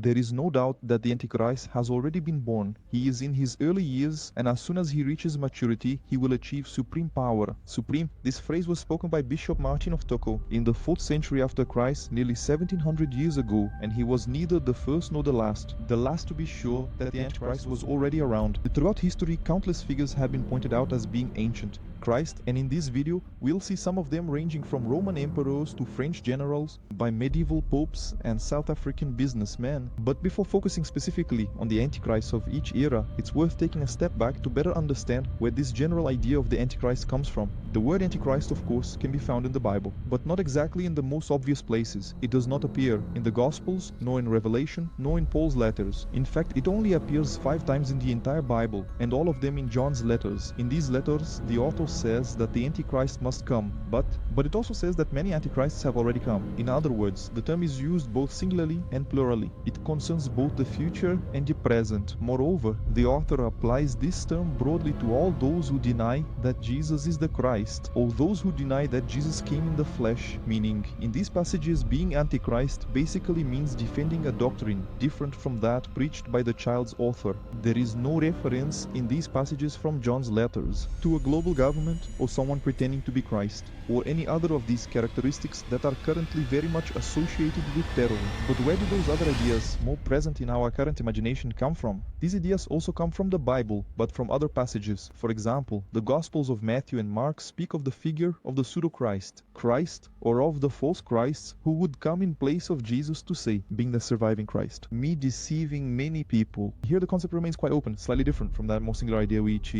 There is no doubt that the Antichrist has already been born. He is in his early years, and as soon as he reaches maturity, he will achieve supreme power. Supreme, this phrase was spoken by Bishop Martin of Tocco in the 4th century after Christ, nearly 1700 years ago, and he was neither the first nor the last. The last to be sure that the Antichrist was already around. Throughout history, countless figures have been pointed out as being ancient Christ, and in this video we'll see some of them ranging from Roman emperors to French generals, by medieval popes and South African businessmen. But before focusing specifically on the Antichrist of each era, it's worth taking a step back to better understand where this general idea of the Antichrist comes from. The word Antichrist, of course, can be found in the Bible, but not exactly in the most obvious places. It does not appear in the Gospels, nor in Revelation, nor in Paul's letters. In fact, it only appears 5 times in the entire Bible, and all of them in John's letters. In these letters, the author says that the Antichrist must come, but it also says that many Antichrists have already come. In other words, the term is used both singularly and plurally. It concerns both the future and the present. Moreover, the author applies this term broadly to all those who deny that Jesus is the Christ, or those who deny that Jesus came in the flesh, meaning, in these passages, being Antichrist basically means defending a doctrine different from that preached by the child's author. There is no reference in these passages from John's letters to a global government or someone pretending to be Christ, or any other of these characteristics that are currently very much associated with terror. But where do those other ideas, more present in our current imagination, come from? These ideas also come from the Bible, but from other passages. For example, the Gospels of Matthew and Mark speak of the figure of the pseudo-Christ, or of the false Christs who would come in place of Jesus to say, being the surviving Christ, me deceiving many people. Here the concept remains quite open, slightly different from that more singular idea which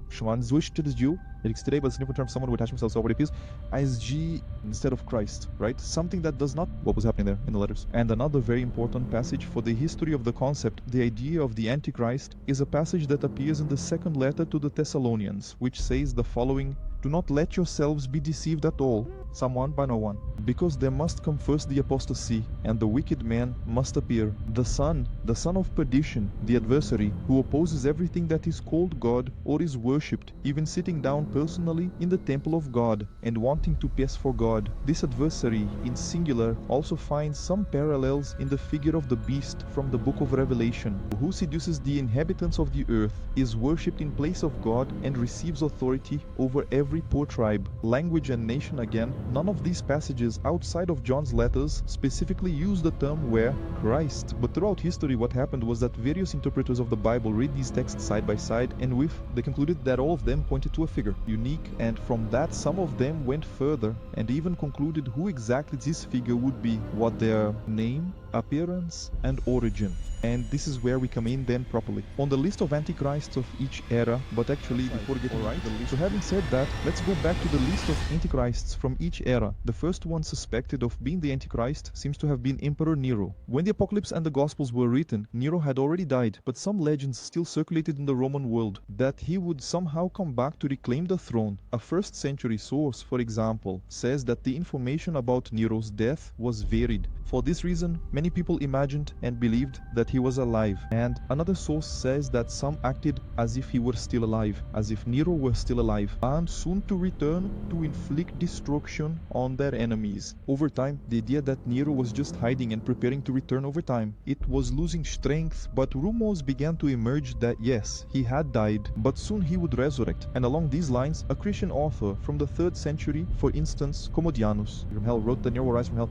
chamamos hoje de Deus. Today, but it's a different term, someone who attach themselves to what it is as G instead of Christ, right? Something that does not what was happening there in the letters. And another very important passage for the history of the concept, the idea of the Antichrist, is a passage that appears in the 2nd letter to the Thessalonians, which says the following: "Do not let yourselves be deceived at all, someone by no one, because there must come first the apostasy, and the wicked man must appear, the son of perdition, the adversary, who opposes everything that is called God or is worshipped, even sitting down personally in the temple of God, and wanting to pass for God." This adversary, in singular, also finds some parallels in the figure of the beast from the book of Revelation, who seduces the inhabitants of the earth, is worshipped in place of God, and receives authority over every poor tribe, language and nation. Again, none of these passages outside of John's letters specifically use the term where Christ. But throughout history, what happened was that various interpreters of the Bible read these texts side by side, and they concluded that all of them pointed to a figure, unique, and from that some of them went further and even concluded who exactly this figure would be, what their name, appearance, and origin. And this is where we come in then properly. On the list of antichrists of each era, but actually before getting to the list, so having said that, let's go back to the list of antichrists from each era. The first one suspected of being the antichrist seems to have been Emperor Nero. When the Apocalypse and the Gospels were written, Nero had already died, but some legends still circulated in the Roman world that he would somehow come back to reclaim the throne. A 1st century source, for example, says that the information about Nero's death was varied. For this reason, many people imagined and believed that he was alive, and another source says that some acted as if he were still alive, as if Nero were still alive, and soon to return to inflict destruction on their enemies. Over time, the idea that Nero was just hiding and preparing to return over time, it was losing strength, but rumors began to emerge that yes, he had died, but soon he would resurrect. And along these lines, a Christian author from the 3rd century, for instance, Commodianus from hell, wrote that Nero will rise from hell.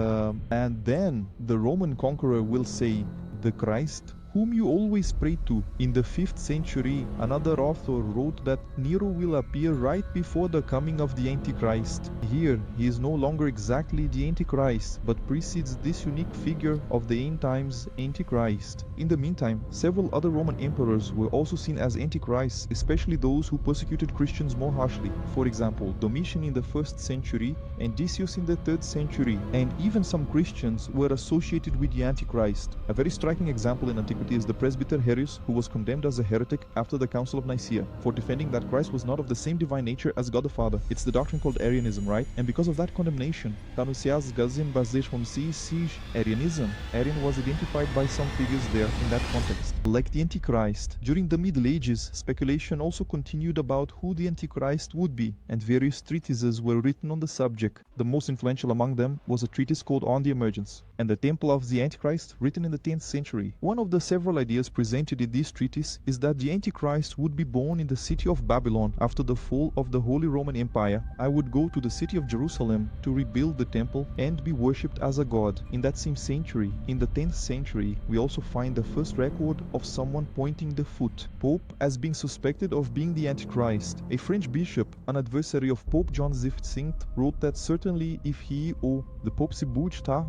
And then the Roman conqueror will say, "The Christ whom you always pray to." In the 5th century, another author wrote that Nero will appear right before the coming of the Antichrist. Here, he is no longer exactly the Antichrist, but precedes this unique figure of the end times Antichrist. In the meantime, several other Roman emperors were also seen as Antichrists, especially those who persecuted Christians more harshly. For example, Domitian in the 1st century and Decius in the 3rd century, and even some Christians were associated with the Antichrist. A very striking example in antiquity antiquity is the presbyter Herius, who was condemned as a heretic after the Council of Nicaea for defending that Christ was not of the same divine nature as God the Father. It's the doctrine called Arianism, right? And because of that condemnation, Arianism. Arian was identified by some figures there in that context. Like the Antichrist, during the Middle Ages, speculation also continued about who the Antichrist would be, and various treatises were written on the subject. The most influential among them was a treatise called On the Emergence, and the Temple of the Antichrist, written in the 10th century. One of the several ideas presented in this treatise is that the Antichrist would be born in the city of Babylon after the fall of the Holy Roman Empire. I would go to the city of Jerusalem to rebuild the temple and be worshipped as a god. In that same century, in the 10th century, we also find the first record of someone pointing the foot. Pope as being suspected of being the Antichrist. A French bishop, an adversary of Pope John XV, wrote that certainly if he or the Pope se buttar,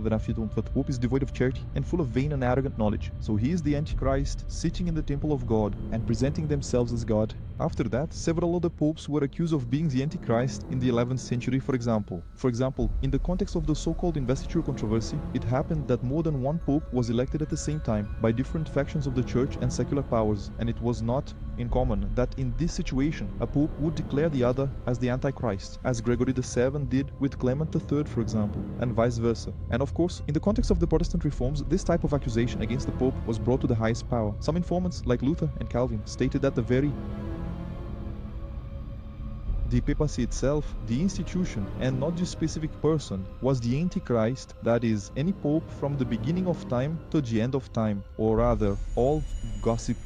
the Pope is devoid of charity and full of vain and arrogant knowledge. So he is the Antichrist, sitting in the temple of God and presenting themselves as God. After that, several other popes were accused of being the Antichrist in the 11th century, for example. In the context of the so-called investiture controversy, it happened that more than one pope was elected at the same time by different factions of the church and secular powers, and it was not uncommon that in this situation a pope would declare the other as the Antichrist, as Gregory VII did with Clement III, for example, and vice versa. And of course, in the context of the Protestant reforms, this type of accusation against the pope was brought to the highest power. Some informants, like Luther and Calvin, stated that the papacy itself, the institution, and not the specific person, was the Antichrist, that is, any pope from the beginning of time to the end of time, or rather, all gossip.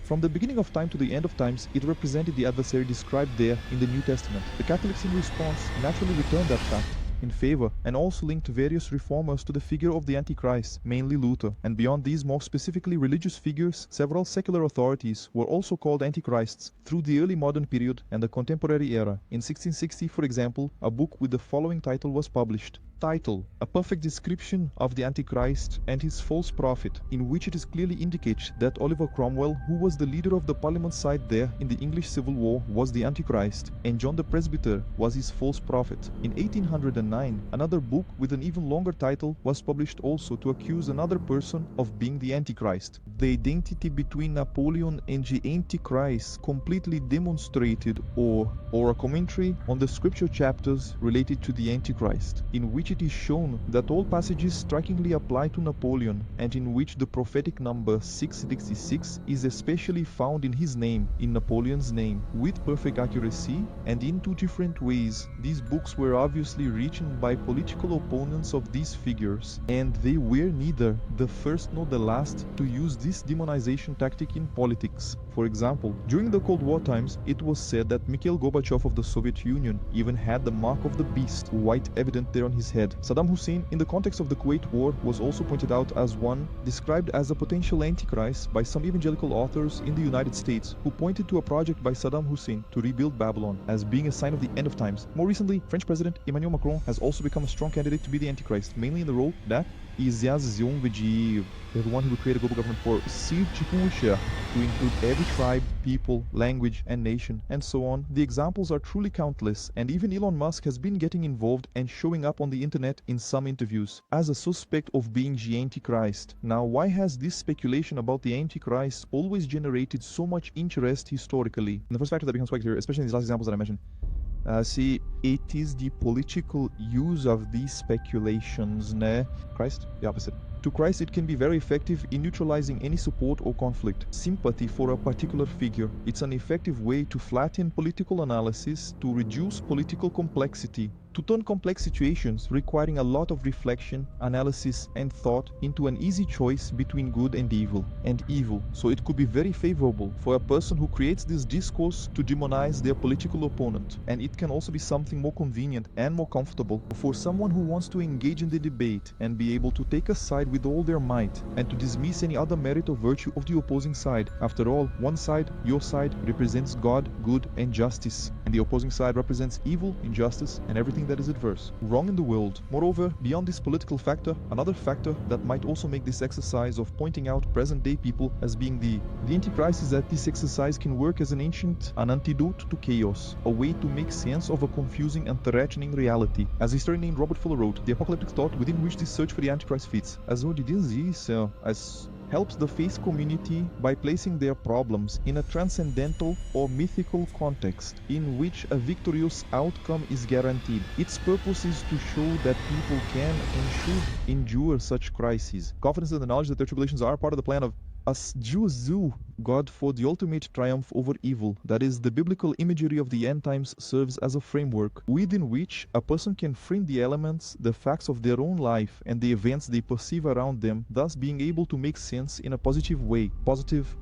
From the beginning of time to the end of times, it represented the adversary described there in the New Testament. The Catholics in response naturally returned that fact in favor, and also linked various reformers to the figure of the Antichrist, mainly Luther. And beyond these more specifically religious figures, several secular authorities were also called Antichrists through the early modern period and the contemporary era. In 1660, for example, a book with the following title was published. Title: A Perfect Description of the Antichrist and His False Prophet, in which it is clearly indicated that Oliver Cromwell, who was the leader of the Parliament side there in the English Civil War, was the Antichrist, and John the Presbyter was his false prophet. In 1809, another book with an even longer title was published also to accuse another person of being the Antichrist. The identity between Napoleon and the Antichrist completely demonstrated, or a commentary on the scripture chapters related to the Antichrist, in which it is shown that all passages strikingly apply to Napoleon, and in which the prophetic number 666 is especially found in his name, in Napoleon's name, with perfect accuracy, and in two different ways. These books were obviously written by political opponents of these figures, and they were neither the first nor the last to use this demonization tactic in politics. For example, during the Cold War times, it was said that Mikhail Gorbachev of the Soviet Union even had the mark of the beast, white, evident there on his head. Saddam Hussein, in the context of the Kuwait War, was also pointed out as one described as a potential Antichrist by some evangelical authors in the United States, who pointed to a project by Saddam Hussein to rebuild Babylon as being a sign of the end of times. More recently, French President Emmanuel Macron has also become a strong candidate to be the Antichrist, mainly in the role that the one who would create a global government for Russia to include every tribe, people, language, and nation, and so on. The examples are truly countless, and even Elon Musk has been getting involved and showing up on the internet in some interviews as a suspect of being the Antichrist. Now, why has this speculation about the Antichrist always generated so much interest historically? And the first factor that becomes quite clear, especially in these last examples that I mentioned, see, it is the political use of these speculations, né? Christ, the opposite. To Christ, it can be very effective in neutralizing any support or conflict. Sympathy for a particular figure. It's an effective way to flatten political analysis, to reduce political complexity, to turn complex situations requiring a lot of reflection, analysis, and thought into an easy choice between good and evil. So it could be very favorable for a person who creates this discourse to demonize their political opponent. And it can also be something more convenient and more comfortable for someone who wants to engage in the debate and be able to take a side with all their might and to dismiss any other merit or virtue of the opposing side. After all, one side, your side, represents God, good, and justice, and the opposing side represents evil, injustice, and everything that is adverse, wrong in the world. Moreover, beyond this political factor, another factor that might also make this exercise of pointing out present-day people as being the Antichrist is that this exercise can work as an antidote to chaos, a way to make sense of a confusing and threatening reality. As a historian named Robert Fuller wrote, the apocalyptic thought within which this search for the Antichrist fits, as onde diz isso, as helps the faith community by placing their problems in a transcendental or mythical context in which a victorious outcome is guaranteed. Its purpose is to show that people can and should endure such crises. Confidence in the knowledge that their tribulations are part of the plan of as Jews do, God for the ultimate triumph over evil. That is, the biblical imagery of the end times serves as a framework within which a person can frame the elements, the facts of their own life, and the events they perceive around them, thus being able to make sense in a positive way,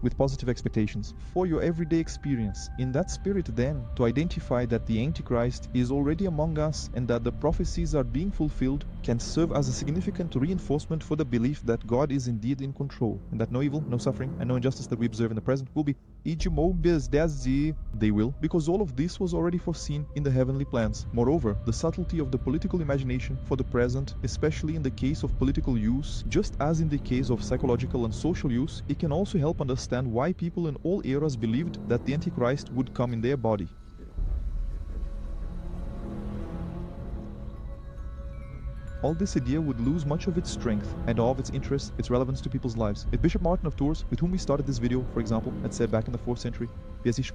with positive expectations, for your everyday experience. In that spirit, then, to identify that the Antichrist is already among us and that the prophecies are being fulfilled can serve as a significant reinforcement for the belief that God is indeed in control, and that no evil, no suffering, and no injustice that we observe in the present will be. They will, because all of this was already foreseen in the heavenly plans. Moreover, the subtlety of the political imagination for the present, especially in the case of political use, just as in the case of psychological and social use, it can also help understand why people in all eras believed that the Antichrist would come in their body. All this idea would lose much of its strength and all of its interest, its relevance to people's lives. If Bishop Martin of Tours, with whom we started this video, for example, had said back in the 4th century, if it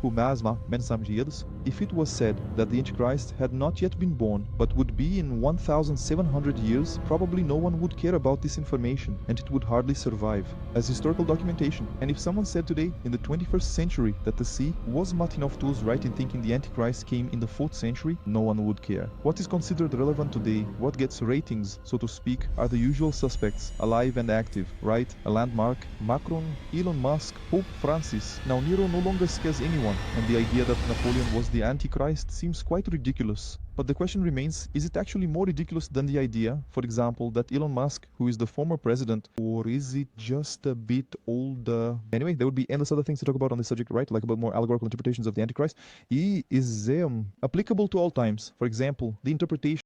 was said that the Antichrist had not yet been born, but would be in 1,700 years, probably no one would care about this information, and it would hardly survive as historical documentation. And if someone said today, in the 21st century, that the sea was Martin of Tours right in thinking the Antichrist came in the 4th century, no one would care. What is considered relevant today, what gets ratings, so to speak, are the usual suspects, alive and active, right? A landmark, Macron, Elon Musk, Pope Francis. Now Nero no longer scares anyone, and the idea that Napoleon was the Antichrist seems quite ridiculous. But the question remains, is it actually more ridiculous than the idea, for example, that Elon Musk, who is the former president, or is it just a bit older? Anyway, there would be endless other things to talk about on this subject, right? Like about more allegorical interpretations of the Antichrist. He is applicable to all times. For example, the interpretation